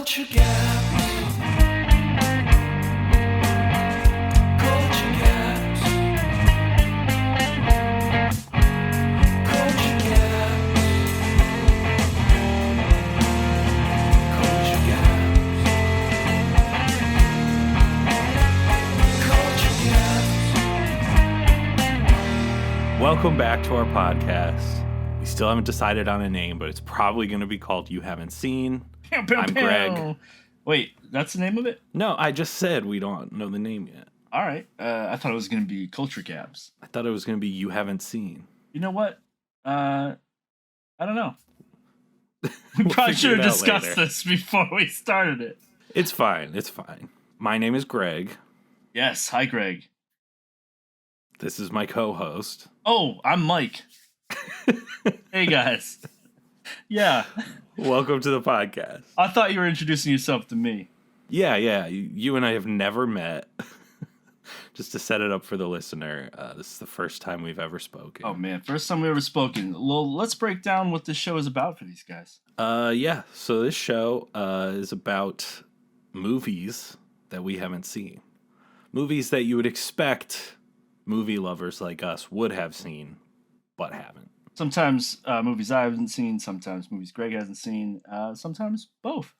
Culture gaps. Culture gaps. Culture gaps. Culture gaps. Culture gaps. Welcome back to our podcast. We still haven't decided on a name, but it's probably going to be called You Haven't Seen. I'm Gregg. Wait, that's the name of it? No, I just said we don't know the name yet. All right. I thought it was going to be Culture Gaps. I thought it was going to be You Haven't Seen. You know what? I don't know. We We'll probably figure should it have out discussed later. this before we started it. It's fine. It's fine. My name is Gregg. Yes. Hi, Greg. This is my co-host. Oh, I'm Mike. Hey, guys. Yeah. Welcome to the podcast. I thought you were introducing yourself to me. Yeah. You and I have never met. Just to set it up for the listener, this is the first time we've ever spoken. Oh, man. First time we ever spoken. Well, let's break down what this show is about for these guys. Yeah. So this show is about movies that we haven't seen. Movies that you would expect movie lovers like us would have seen, but haven't. Sometimes movies I haven't seen, sometimes movies Greg hasn't seen, sometimes both.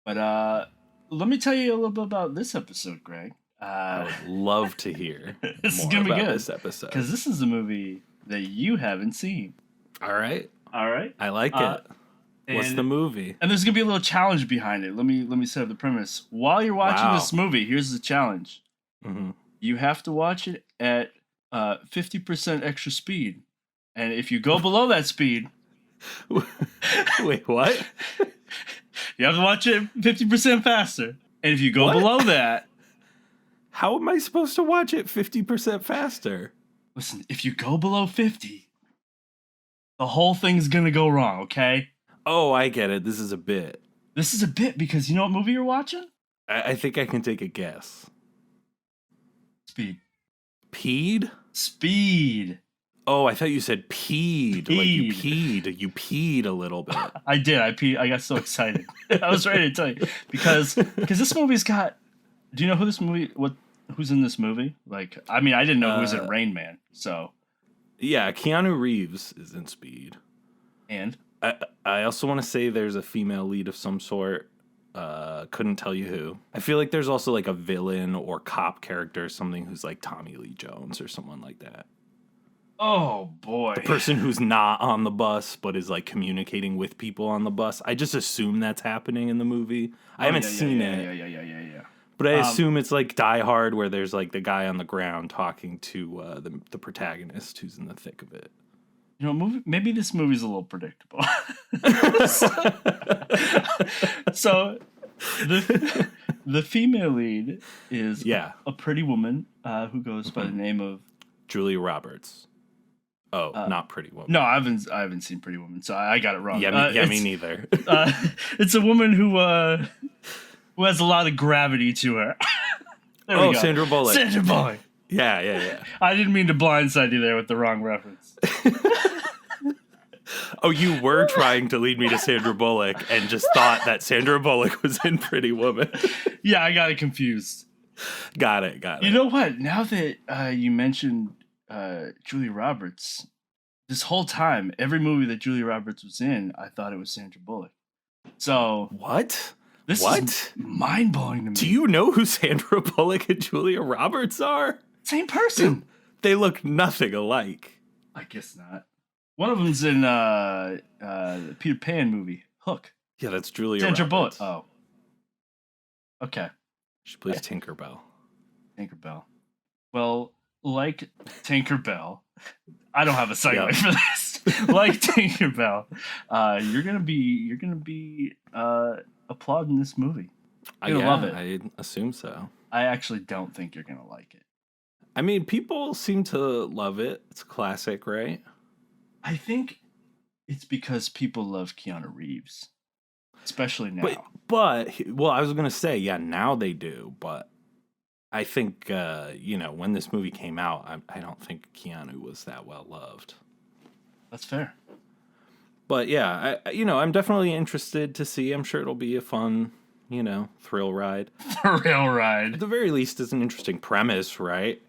But let me tell you a little bit about this episode, Greg. I would love to hear This is more gonna be about good, this episode. because this is a movie that you haven't seen. All right. All right. I like it. What's the movie? And there's gonna be a little challenge behind it. Let me set up the premise. While you're watching Wow. this movie, here's the challenge. Mm-hmm. You have to watch it at 50% extra speed, and if you go below that speed, Wait, what? you have to watch it 50% faster. And if you go What? below that, How am I supposed to watch it 50% faster? listen, if you go below 50, the whole thing's gonna go wrong, okay? Oh, I get it. This is a bit. This is a bit because you know what movie you're watching? I think I can take a guess. Speed. Peed? Speed. Oh, I thought you said peed. Like you Peed. peed. You peed a little bit. I did. I got so excited. I was ready to tell you because this movie's got. Do you know who this movie? Who's in this movie? Like, I mean, I didn't know who was in Rain Man. So, Yeah, Keanu Reeves is in Speed. and I also want to say there's a female lead of some sort. Couldn't tell you who. I feel like there's also like a villain or cop character or something who's like Tommy Lee Jones or someone like that. oh boy, The person who's not on the bus but is like communicating with people on the bus. I just assume that's happening in the movie. I haven't seen it. Yeah. But I assume it's like Die Hard, where there's like the guy on the ground talking to the protagonist who's in the thick of it. You know, maybe this movie's a little predictable. So, the female lead is a pretty woman who goes by the name of Julia Roberts. Oh, not Pretty Woman. No, I haven't seen Pretty Woman, so I got it wrong. Me neither. It's a woman who has a lot of gravity to her. There we go. Sandra Bullock. Sandra Bullock. Yeah. I didn't mean to blindside you there with the wrong reference. Oh, you were trying to lead me to Sandra Bullock and just thought that Sandra Bullock was in Pretty Woman. Yeah, I got it confused. Got it. You know what? Now that you mentioned Julia Roberts, this whole time, every movie that Julia Roberts was in, I thought it was Sandra Bullock. So What? this is mind-blowing to me. Do you know who Sandra Bullock and Julia Roberts are? Same person. They look nothing alike. I guess not. One of them's in the Peter Pan movie, Hook. Yeah, that's Julia Sandra Roberts. Bullock. Oh. Okay. She plays Tinkerbell. Tinkerbell. Well, like Tinkerbell, I don't have a segue for this. Like Tinkerbell, you're gonna be applauding this movie. You're gonna love it. I assume so. I actually don't think you're gonna like it. I mean, people seem to love it. It's a classic, right? I think it's because people love Keanu Reeves, especially now. But I was gonna say, now they do. But I think, when this movie came out, I don't think Keanu was that well loved. That's fair. But yeah, I'm definitely interested to see. I'm sure it'll be a fun thrill ride. Thrill ride. At the very least, it's an interesting premise, right?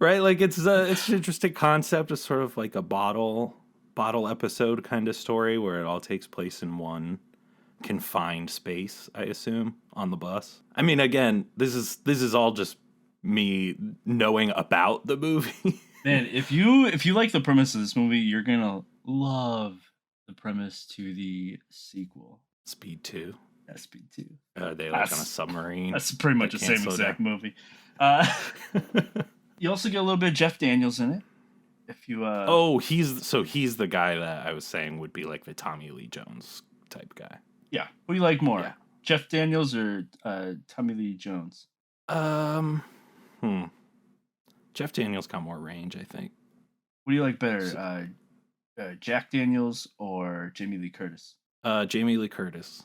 Right, like it's an interesting concept. It's sort of like a bottle episode kind of story where it all takes place in one confined space, I assume, on the bus. I mean, again, this is all just me knowing about the movie. Man, if you like the premise of this movie, you're gonna love the premise to the sequel. Speed 2. Yeah, Speed 2. Are they like on a submarine? That's pretty much the same exact movie. You also get a little bit of Jeff Daniels in it. If you he's the guy that I was saying would be like the Tommy Lee Jones type guy. Yeah. Who do you like more? Yeah. Jeff Daniels or Tommy Lee Jones? Jeff Daniels got more range, I think. What do you like better? Jack Daniels or Jamie Lee Curtis? Jamie Lee Curtis.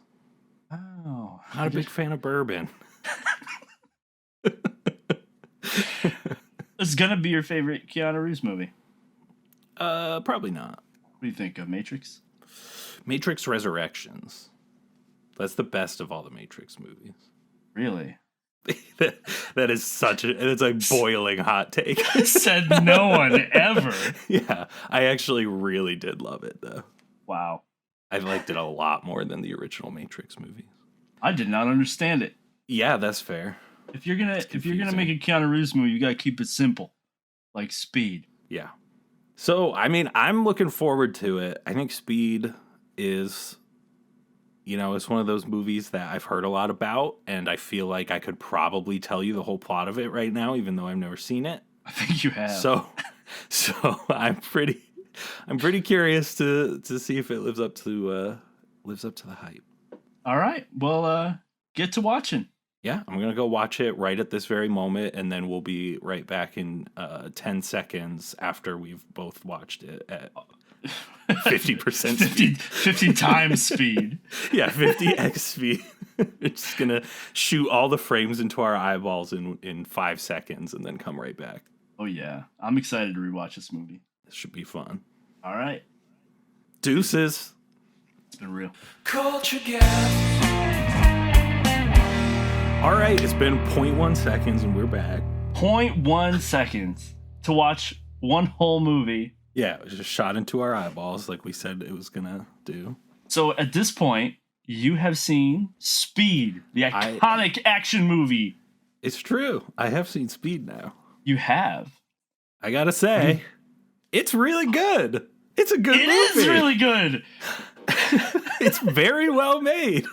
Oh. Not a big fan of bourbon. This is gonna be your favorite Keanu Reeves movie. Probably not. What do you think of Matrix? Matrix Resurrections. That's the best of all the Matrix movies. Really? that is it's a boiling hot take. Said no one ever. Yeah, I actually really did love it though. Wow. I liked it a lot more than the original Matrix movies. I did not understand it. Yeah, that's fair. If you're gonna make a Keanu Reeves movie, you gotta keep it simple, like Speed. Yeah. So I mean, I'm looking forward to it. I think Speed is, it's one of those movies that I've heard a lot about, and I feel like I could probably tell you the whole plot of it right now, even though I've never seen it. I think you have. So I'm pretty curious to see if it lives up to the hype. All right. Well, get to watching. Yeah, I'm going to go watch it right at this very moment, and then we'll be right back in 10 seconds after we've both watched it at 50% speed. 50 times speed. Yeah, 50x speed. It's just going to shoot all the frames into our eyeballs in 5 seconds and then come right back. Oh, yeah. I'm excited to rewatch this movie. This should be fun. All right. Deuces. It's been real. Culture Gas. All right, it's been 0.1 seconds and we're back. 0.1 seconds to watch one whole movie. Yeah, it was just shot into our eyeballs like we said it was going to do. So at this point, you have seen Speed, the iconic action movie. It's true. I have seen Speed now. You have. I got to say, it's really good. It's a good movie. It is really good. It's very well made.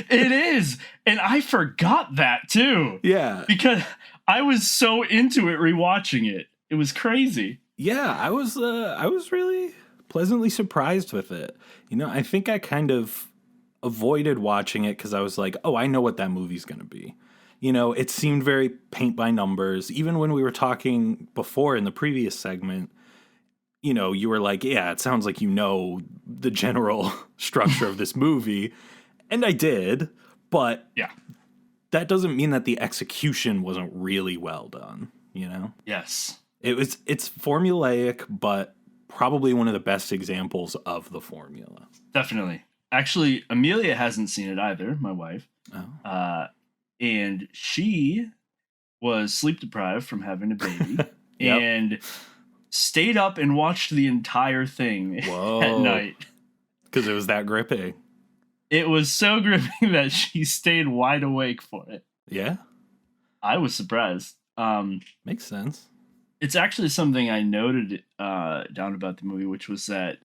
It is. And I forgot that too. Yeah. Because I was so into it rewatching it. It was crazy. Yeah, I was really pleasantly surprised with it. I think I kind of avoided watching it because I was like, oh, I know what that movie's going to be. It seemed very paint by numbers. Even when we were talking before in the previous segment, you were like, yeah, it sounds like the general structure of this movie. And I did, but yeah, that doesn't mean that the execution wasn't really well done, Yes. It's formulaic, but probably one of the best examples of the formula. Definitely. Actually, Amelia hasn't seen it either, my wife. Oh. And she was sleep deprived from having a baby. Yep. And stayed up and watched the entire thing at night. Because it was that gripping. It was so gripping that she stayed wide awake for it. Yeah? I was surprised. Makes sense. It's actually something I noted down about the movie, which was that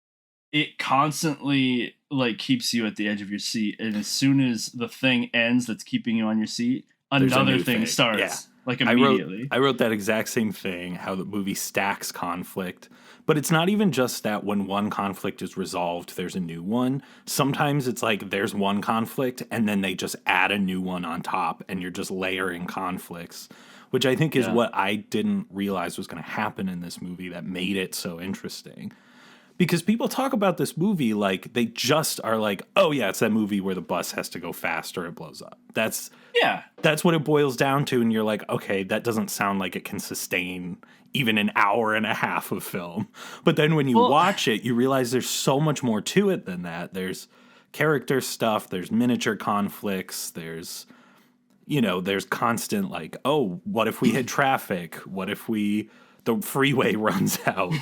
it constantly keeps you at the edge of your seat, and as soon as the thing ends that's keeping you on your seat, another thing starts. Yeah. Immediately. I wrote that exact same thing, how the movie stacks conflict. But it's not even just that when one conflict is resolved, there's a new one. Sometimes it's like there's one conflict and then they just add a new one on top and you're just layering conflicts, which I think is what I didn't realize was going to happen in this movie that made it so interesting. Because people talk about this movie like they just are like, oh yeah, it's that movie where the bus has to go fast or it blows up. That's what it boils down to. And you're like, okay, that doesn't sound like it can sustain even an hour and a half of film. But then when you watch it, you realize there's so much more to it than that. There's character stuff, there's miniature conflicts, there's constant like, oh, what if we hit traffic? What if the freeway runs out?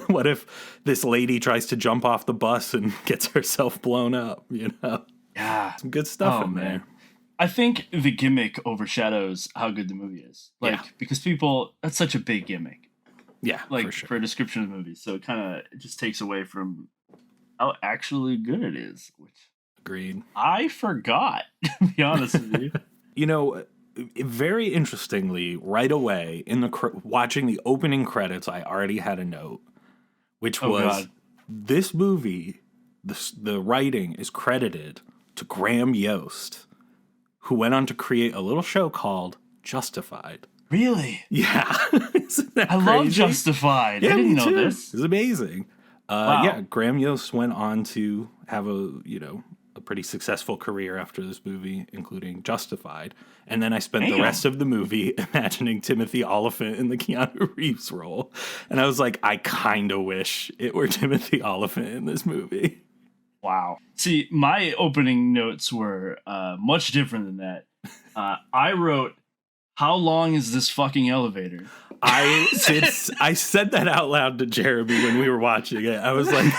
What if this lady tries to jump off the bus and gets herself blown up, Yeah. Some good stuff in there. I think the gimmick overshadows how good the movie is. Because that's such a big gimmick. Yeah, for sure. For a description of the movie. So it just takes away from how actually good it is, which Agreed. I forgot, to be honest with you. Very interestingly, right away in watching the opening credits, I already had a note, which was this movie, the writing is credited to Graham Yost, who went on to create a little show called Justified. Really? Yeah. Isn't that I crazy? love Justified. Yeah, I didn't know too. this. It's amazing. Wow. Yeah, Graham Yost went on to have a pretty successful career after this movie, including Justified. And then I spent the rest of the movie imagining Timothy Olyphant in the Keanu Reeves role. And I was like, I kind of wish it were Timothy Olyphant in this movie. Wow. See, my opening notes were much different than that. I wrote, how long is this fucking elevator? I said that out loud to Jeremy when we were watching it. I was like,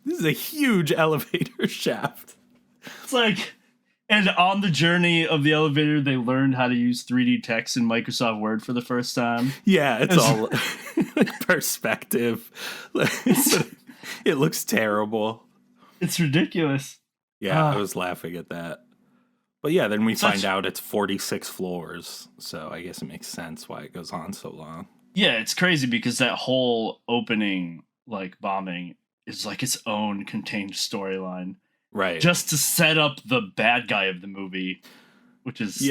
this is a huge elevator shaft. It's like, and on the journey of the elevator, they learned how to use 3D text in Microsoft Word for the first time. Yeah, it's all like perspective. It looks terrible. It's ridiculous. Yeah, I was laughing at that. But yeah, then we find out it's 46 floors, so I guess it makes sense why it goes on so long. Yeah, it's crazy because that whole opening, like, bombing is like its own contained storyline. Right. Just to set up the bad guy of the movie, which is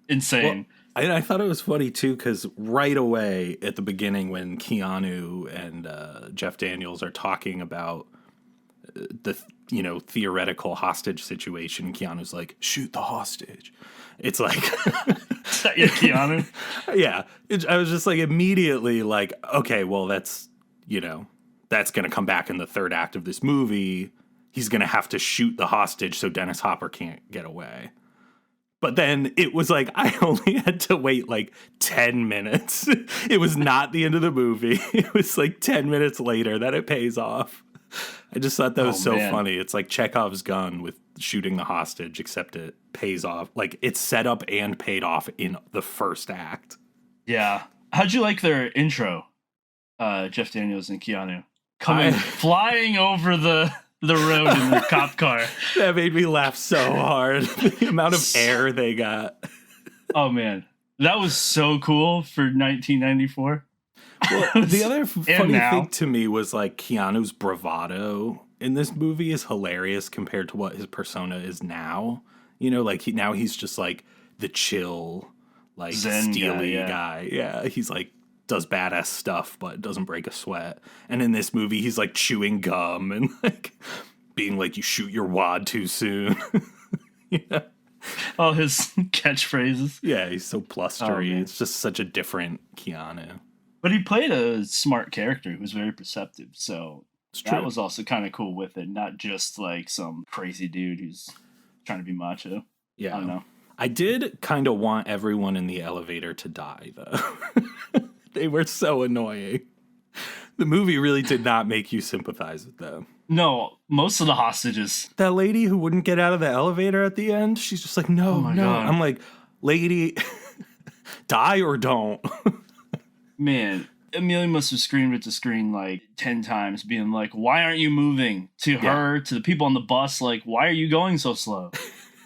insane. Well, I thought it was funny, too, because right away at the beginning when Keanu and Jeff Daniels are talking about the theoretical hostage situation, Keanu's like, shoot the hostage. It's like is that your Keanu? Yeah, I was just like immediately like, okay, well that's gonna come back in the third act of this movie. He's gonna have to shoot the hostage so Dennis Hopper can't get away. But then it was like I only had to wait like 10 minutes. It was not the end of the movie. It was like 10 minutes later that it pays off. I just thought that was so funny. It's like Chekhov's gun with shooting the hostage, except it pays off. Like, it's set up and paid off in the first act. Yeah. How'd you like their intro, Jeff Daniels and Keanu? Flying over the road in the cop car. That made me laugh so hard. The amount of air they got. Oh, man. That was so cool for 1994. Well, the other funny thing to me was like Keanu's bravado in this movie is hilarious compared to what his persona is now. Like now he's just like the chill, like Zen steely guy. Yeah, he's like does badass stuff but doesn't break a sweat. And in this movie, he's like chewing gum and like being like, "You shoot your wad too soon." All his catchphrases. Yeah, he's so blustery. It's just such a different Keanu. But he played a smart character who was very perceptive, so that was also kind of cool with it. Not just like some crazy dude who's trying to be macho. Yeah. I don't know. I did kind of want everyone in the elevator to die, though. They were so annoying. The movie really did not make you sympathize with them. No, most of the hostages. That lady who wouldn't get out of the elevator at the end, she's just like, no. God. I'm like, lady, die or don't. Man, Amelia must have screamed at the screen like 10 times, being like, why aren't you moving? To her, to the people on the bus, like, why are you going so slow?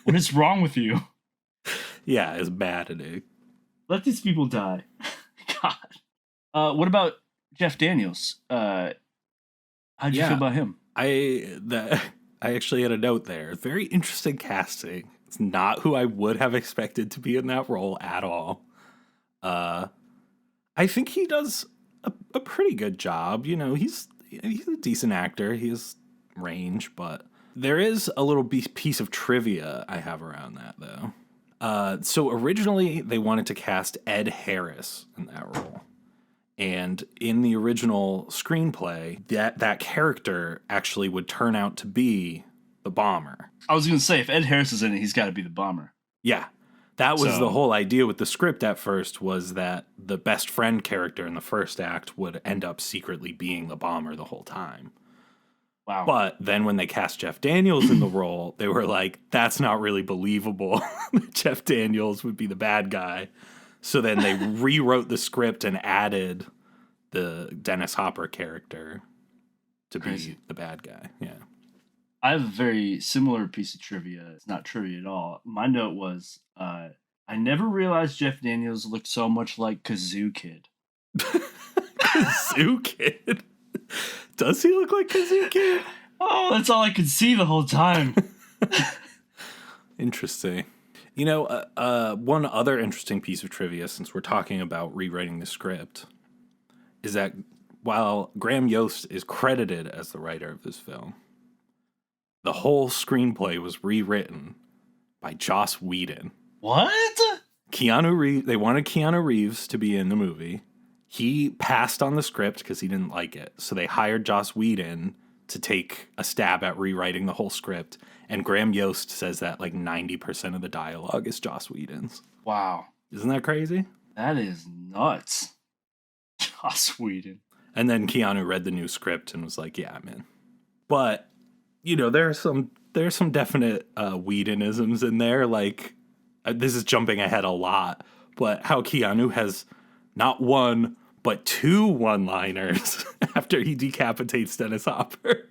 What is wrong with you? Yeah, it's maddening. Let these people die. God. What about Jeff Daniels? How'd you feel about him? I actually had a note there. Very interesting casting. It's not who I would have expected to be in that role at all. I think he does a pretty good job. He's a decent actor. He has range, but there is a little piece of trivia I have around that, though. So originally, they wanted to cast Ed Harris in that role. And in the original screenplay, that character actually would turn out to be the bomber. I was gonna say, if Ed Harris is in it, he's got to be the bomber. Yeah. That was So- the whole idea with the script at first, was that the best friend character in the first act would end up secretly being the bomber the whole time. Wow. But then when they cast Jeff Daniels in the role, they were like, that's not really believable. Jeff Daniels would be the bad guy. So then they rewrote the script and added the Dennis Hopper character to be the bad guy. Yeah. I have a very similar piece of trivia. It's not trivia at all. My note was, I never realized Jeff Daniels looked so much like Kazoo Kid. Kazoo Kid? Does he look like Kazoo Kid? Oh, that's all I could see the whole time. Interesting. You know, one other interesting piece of trivia, since we're talking about rewriting the script, is that while Graham Yost is credited as the writer of this film, the whole screenplay was rewritten by Joss Whedon. What? Keanu Reeves, they wanted Keanu Reeves to be in the movie. He passed on the script because he didn't like it. So they hired Joss Whedon to take a stab at rewriting the whole script. And Graham Yost says that like 90% of the dialogue is Joss Whedon's. Wow. Isn't that crazy? That is nuts. Joss Whedon. And then Keanu read the new script and was like, yeah, I'm in. But, you know, there's some definite Whedonisms in there. Like, this is jumping ahead a lot, but how Keanu has not one, but 2 one-liners after he decapitates Dennis Hopper,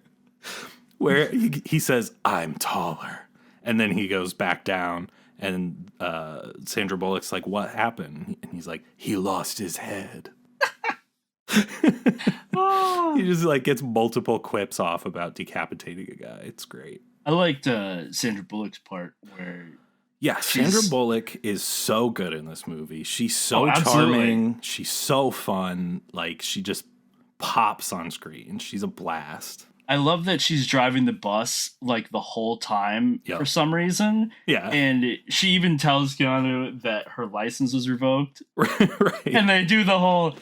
where he says, I'm taller. And then he goes back down, and Sandra Bullock's like, what happened? And he's like, he lost his head. He just like gets multiple quips off about decapitating a guy. It's great. I liked Sandra Bullock's part where... Yeah, Sandra Bullock is so good in this movie. She's so absolutely. charming. She's so fun. Like, she just pops on screen. She's a blast. I love that she's driving the bus like the whole time for some reason. Yeah. And she even tells Keanu that her license was revoked. Right. And they do the whole,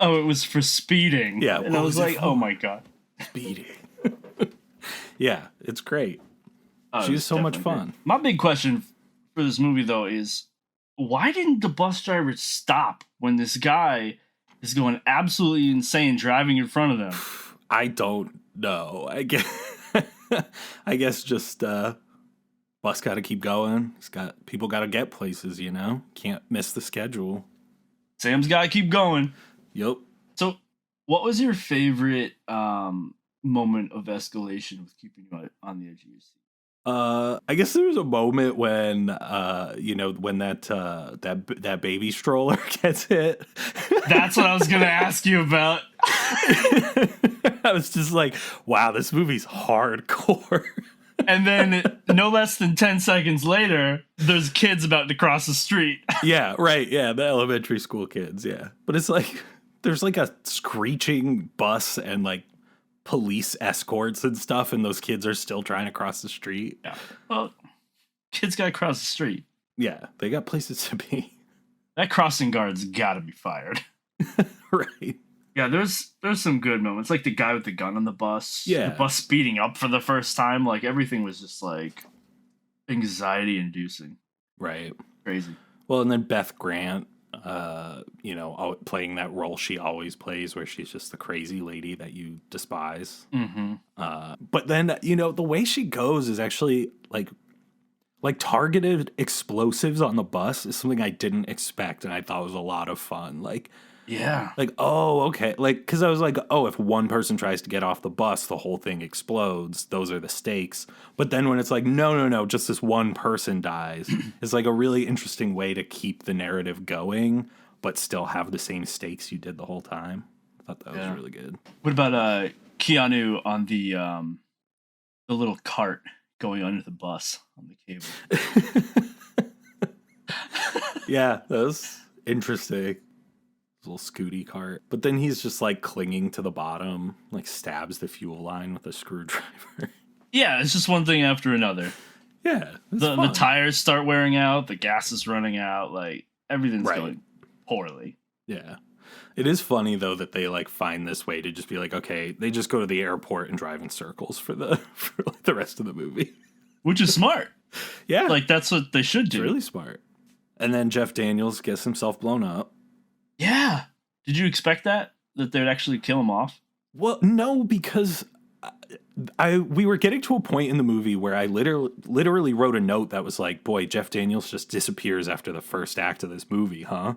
oh, it was for speeding. Yeah. And I was like, oh my God. Speeding. Yeah, it's great. Oh, She's it's so much definitely fun. great. My big question for this movie, though, is why didn't the bus driver stop when this guy is going absolutely insane driving in front of them? I don't know. I guess just bus got to keep going. People got to get places, you know? Can't miss the schedule. Sam's got to keep going. Yep. So, what was your favorite moment of escalation with keeping you on the edge of your seat? I guess there was a moment when when that baby stroller gets hit. That's what I was gonna ask you about. I was just like, wow, this movie's hardcore. And then no less than 10 seconds later, there's kids about to cross the street. Yeah, right. Yeah, the elementary school kids. Yeah, but it's like there's like a screeching bus and like police escorts and stuff, and those kids are still trying to cross the street. Yeah. Well, kids gotta cross the street. Yeah, they got places to be. That crossing guard's gotta be fired. Right. Yeah, there's some good moments, like the guy with the gun on the bus. Yeah. The bus speeding up for the first time. Like, everything was just, like, anxiety-inducing. Right. Crazy. Well, and then Beth Grant, playing that role she always plays where she's just the crazy lady that you despise. Mm-hmm. But then, the way she goes is actually, like targeted explosives on the bus is something I didn't expect, and I thought was a lot of fun. Yeah. Oh, okay. Because I was like, oh, if one person tries to get off the bus, the whole thing explodes. Those are the stakes. But then when it's like, no, just this one person dies, it's like a really interesting way to keep the narrative going, but still have the same stakes you did the whole time. I thought that was really good. What about Keanu on the little cart going under the bus on the cable? Yeah, that was interesting. Little scooty cart. But then he's just like clinging to the bottom, like stabs the fuel line with a screwdriver. Yeah, it's just one thing after another. Yeah. The tires start wearing out, the gas is running out, like everything's Right. going poorly. Yeah. It is funny though that they like find this way to just be like, okay, they just go to the airport and drive in circles for like, the rest of the movie. Which is smart. Yeah. Like, that's what they should do. It's really smart. And then Jeff Daniels gets himself blown up. Yeah. Did you expect that? That they would actually kill him off? Well, no, because we were getting to a point in the movie where I literally wrote a note that was like, boy, Jeff Daniels just disappears after the first act of this movie, huh?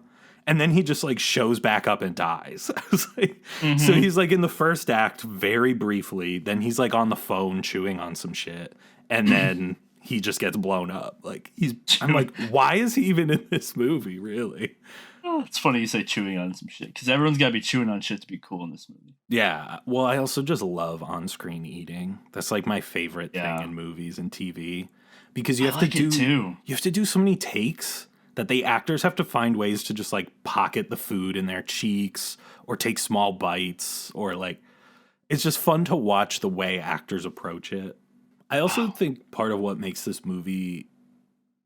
And then he just like shows back up and dies. I was like, So he's like in the first act very briefly. Then he's like on the phone chewing on some shit. And then he just gets blown up. Like I'm like, why is he even in this movie, really? Oh, it's funny you say chewing on some shit, because everyone's got to be chewing on shit to be cool in this movie. Yeah. Well, I also just love on-screen eating. That's like my favorite thing in movies and TV. Because you have to do so many takes that the actors have to find ways to just like pocket the food in their cheeks or take small bites, or like it's just fun to watch the way actors approach it. I also think part of what makes this movie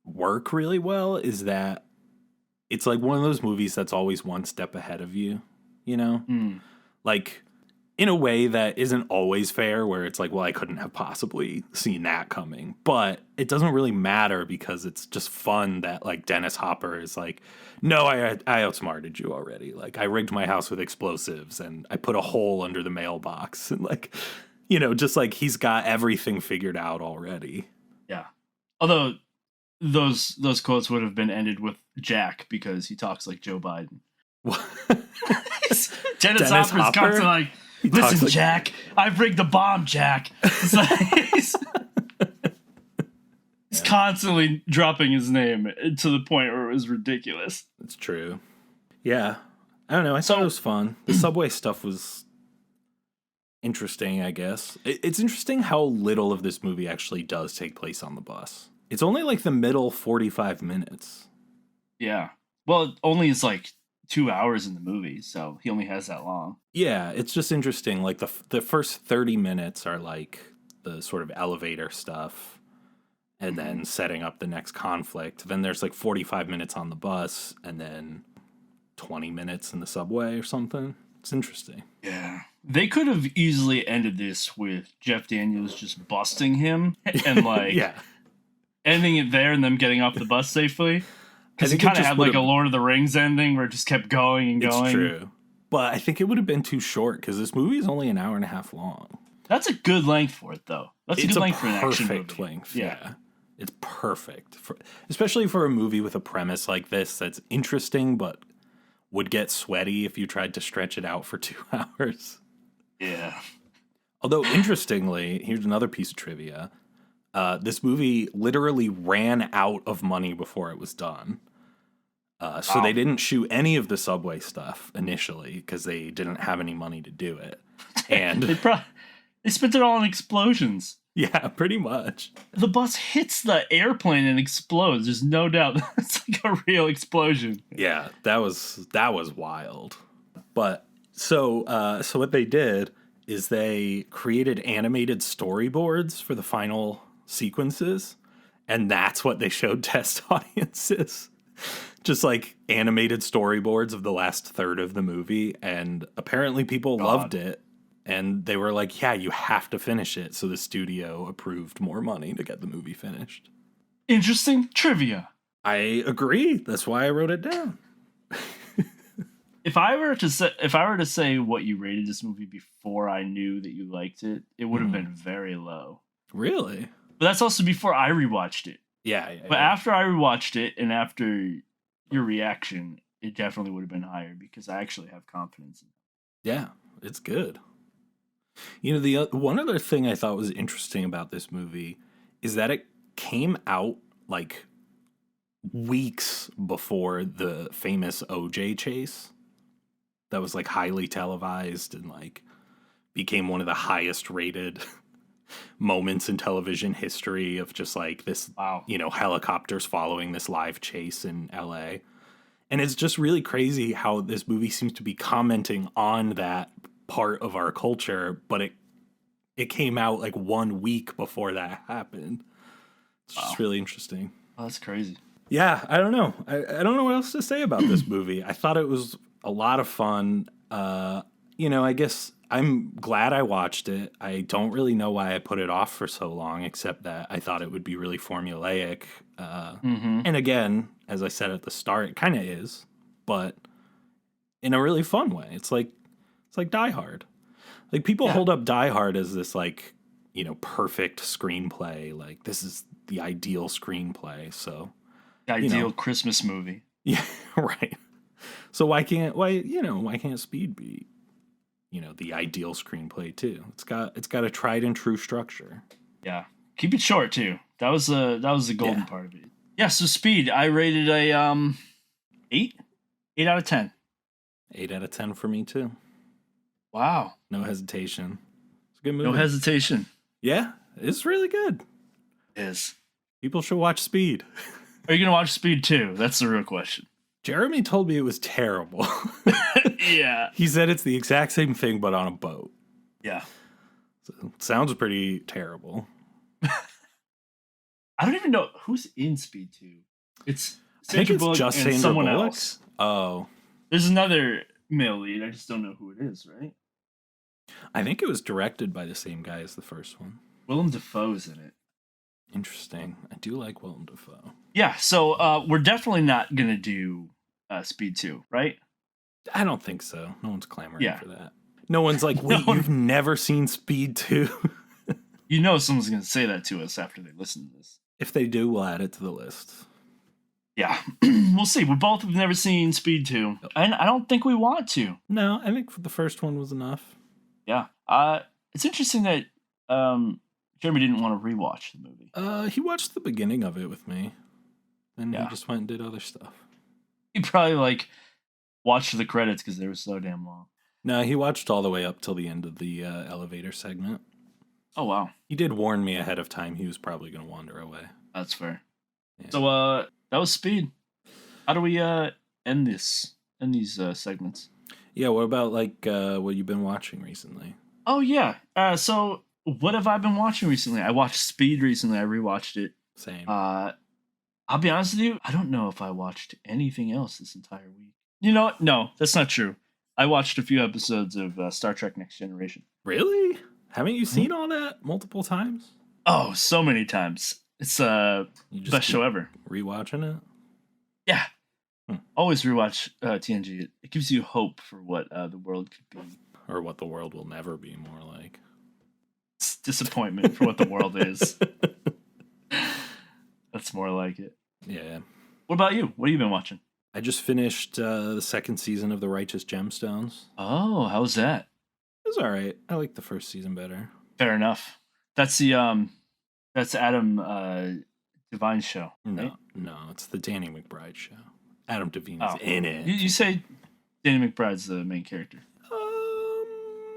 work really well is that it's like one of those movies that's always one step ahead of you, you know? Like in a way that isn't always fair, where it's like, well, I couldn't have possibly seen that coming. But it doesn't really matter because it's just fun that like Dennis Hopper is like, no, I outsmarted you already. Like I rigged my house with explosives and I put a hole under the mailbox, and like, you know, just like he's got everything figured out already. Yeah. Although those quotes would have been ended with Jack, because he talks like Joe Biden. Dennis Hopper's constantly like, listen, like, Jack, I've rigged the bomb, Jack. He's constantly dropping his name to the point where it was ridiculous. It's true. Yeah. I don't know. I thought it was fun. The subway stuff was interesting, I guess. It's interesting how little of this movie actually does take place on the bus. It's only like the middle 45 minutes. Yeah. Well, it only is like 2 hours in the movie, so he only has that long. Yeah, it's just interesting. Like the first 30 minutes are like the sort of elevator stuff, and then setting up the next conflict. Then there's like 45 minutes on the bus, and then 20 minutes in the subway or something. It's interesting. Yeah. They could have easily ended this with Jeff Daniels just busting him and like ending it there and them getting off the bus safely. Because it kind of had like a Lord of the Rings ending where it just kept going and going. It's true. But I think it would have been too short because this movie is only an hour and a half long. That's a good length for it, though. That's a good length for an action movie. It's a perfect length, yeah. It's perfect. Especially for a movie with a premise like this that's interesting but would get sweaty if you tried to stretch it out for 2 hours. Yeah. Although, interestingly, here's another piece of trivia. This movie literally ran out of money before it was done. So they didn't shoot any of the subway stuff initially because they didn't have any money to do it. And they spent it all on explosions. Yeah, pretty much. The bus hits the airplane and explodes. There's no doubt it's like a real explosion. Yeah, that was wild. But so what they did is they created animated storyboards for the final sequences, and that's what they showed test audiences. Just like animated storyboards of the last third of the movie, and apparently people loved it, and they were like, yeah, you have to finish it. So the studio approved more money to get the movie finished. Interesting trivia. I agree. That's why I wrote it down. If I were to say what you rated this movie before I knew that you liked it, it would have been very low. Really? But that's also before I rewatched it. Yeah. But after I rewatched it and after your reaction, it definitely would have been higher because I actually have confidence in it. Yeah, it's good. You know, the one other thing I thought was interesting about this movie is that it came out like weeks before the famous OJ chase that was like highly televised and like became one of the highest rated moments in television history of just like this, you know, helicopters following this live chase in LA. And it's just really crazy how this movie seems to be commenting on that part of our culture, but it came out like 1 week before that happened. It's just really interesting. Oh, that's crazy. Yeah, I don't know. I don't know what else to say about this movie. I thought it was a lot of fun. I guess I'm glad I watched it. I don't really know why I put it off for so long, except that I thought it would be really formulaic. And again, as I said at the start, it kind of is, but in a really fun way. It's like Die Hard. Like people hold up Die Hard as this like, perfect screenplay. Like this is the ideal screenplay. So The ideal Christmas movie. yeah, right. So why can't Speed be, the ideal screenplay too? It's got a tried and true structure. Yeah. Keep it short too. That was the golden part of it. Yeah, so Speed, I rated a 8? 8 out of 10. 8 out of 10 for me too. Wow. No hesitation. It's a good movie. No hesitation. Yeah, it's really good. It is. People should watch Speed. Are you gonna watch Speed 2? That's the real question. Jeremy told me it was terrible. Yeah. He said it's the exact same thing, but on a boat. Yeah. So, sounds pretty terrible. I don't even know who's in Speed 2. It's I think Sandra it's Bullock just and Sandra someone Bullock. else. Oh. There's another male lead. I just don't know who it is, right? I think it was directed by the same guy as the first one. Willem Dafoe's in it. Interesting. I do like Willem Dafoe. Yeah, so we're definitely not going to do Speed 2, right? I don't think so. No one's clamoring Yeah. for that. No one's like, wait, you've never seen Speed 2? You know someone's going to say that to us after they listen to this. If they do, we'll add it to the list. Yeah, we'll see. We both have never seen Speed 2, and I don't think we want to. No, I think the first one was enough. Yeah. It's interesting that Jeremy didn't want to rewatch the movie. He watched the beginning of it with me. Then Yeah. he just went and did other stuff. He probably watched the credits because they were so damn long. No, he watched all the way up till the end of the elevator segment. Oh wow, He did warn me ahead of time he was probably going to wander away. that's fair. Yeah. So that was Speed. How do we end these segments? Yeah, what about what you've been watching recently? Oh yeah. So what have I been watching recently? I watched Speed recently. I rewatched it. Same. I'll be honest with you. I don't know if I watched anything else this entire week. You know what? No, that's not true. I watched a few episodes of Star Trek Next Generation. Really? Haven't you seen all that multiple times? Oh, so many times. It's You just best keep show ever. rewatching it? Yeah. Hmm. Always rewatch TNG. It gives you hope for what the world could be. Or what the world will never be more like. It's disappointment for what the world is. That's more like it. Yeah. What about you? What have you been watching? I just finished the second season of The Righteous Gemstones. Oh, how's that? It was all right. I like the first season better. Fair enough. That's the that's Adam Devine's show. Right? No, it's the Danny McBride show. Adam Devine Oh. is in it. You say Danny McBride's the main character.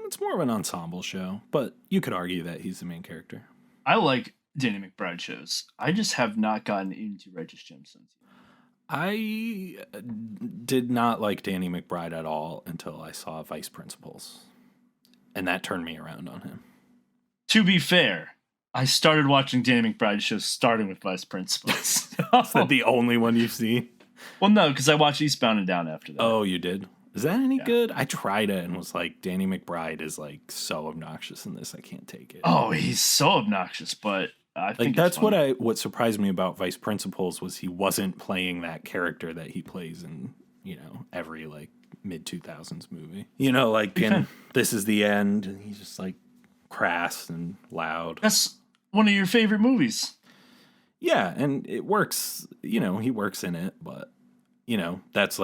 It's more of an ensemble show, but you could argue that he's the main character. I like Danny McBride shows. I just have not gotten into Righteous Gemstones. I did not like Danny McBride at all until I saw Vice Principals. And that turned me around on him. To be fair, I started watching Danny McBride shows starting with Vice Principals. Is that the only one you've seen? Well, no, because I watched Eastbound and Down after that. Oh, you did? Is that any Yeah. good? I tried it and was like, Danny McBride is so obnoxious in this. I can't take it. Oh, he's so obnoxious, but I think that's it's funny. what surprised me about Vice Principals was he wasn't playing that character that he plays in, every mid 2000s movie. In This Is the End, and he's just crass and loud. That's one of your favorite movies. Yeah, and it works, he works in it, but that's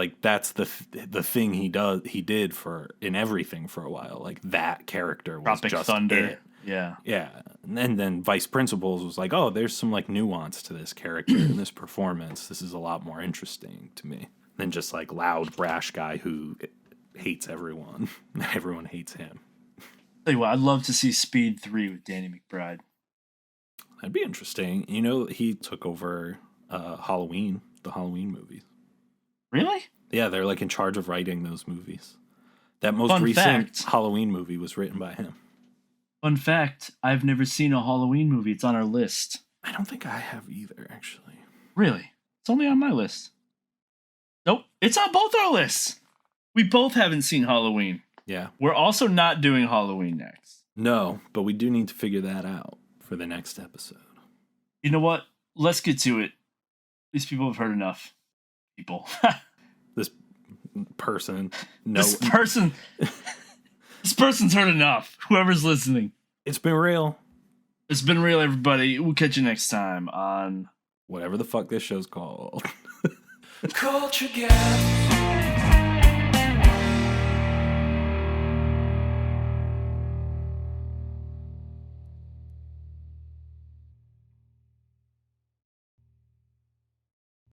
the thing he did in everything for a while. That character was Tropic just Thunder. it. Yeah. Yeah. And then Vice Principals was like, oh, there's some nuance to this character and this performance. This is a lot more interesting to me than just loud, brash guy who hates everyone. Everyone hates him. Tell you what, I'd love to see Speed 3 with Danny McBride. That'd be interesting. He took over the Halloween movies. Really? Yeah, they're in charge of writing those movies. That most Fun recent fact. Halloween movie was written by him. Fun fact, I've never seen a Halloween movie. It's on our list. I don't think I have either, actually. Really? It's only on my list. Nope, it's on both our lists. We both haven't seen Halloween. Yeah. We're also not doing Halloween next. No, but we do need to figure that out for the next episode. You know what? Let's get to it. These people have heard enough. People. This person. No. This person's heard enough. Whoever's listening. It's been real. It's been real, everybody. We'll catch you next time on Whatever the fuck this show's called. Culture Gap.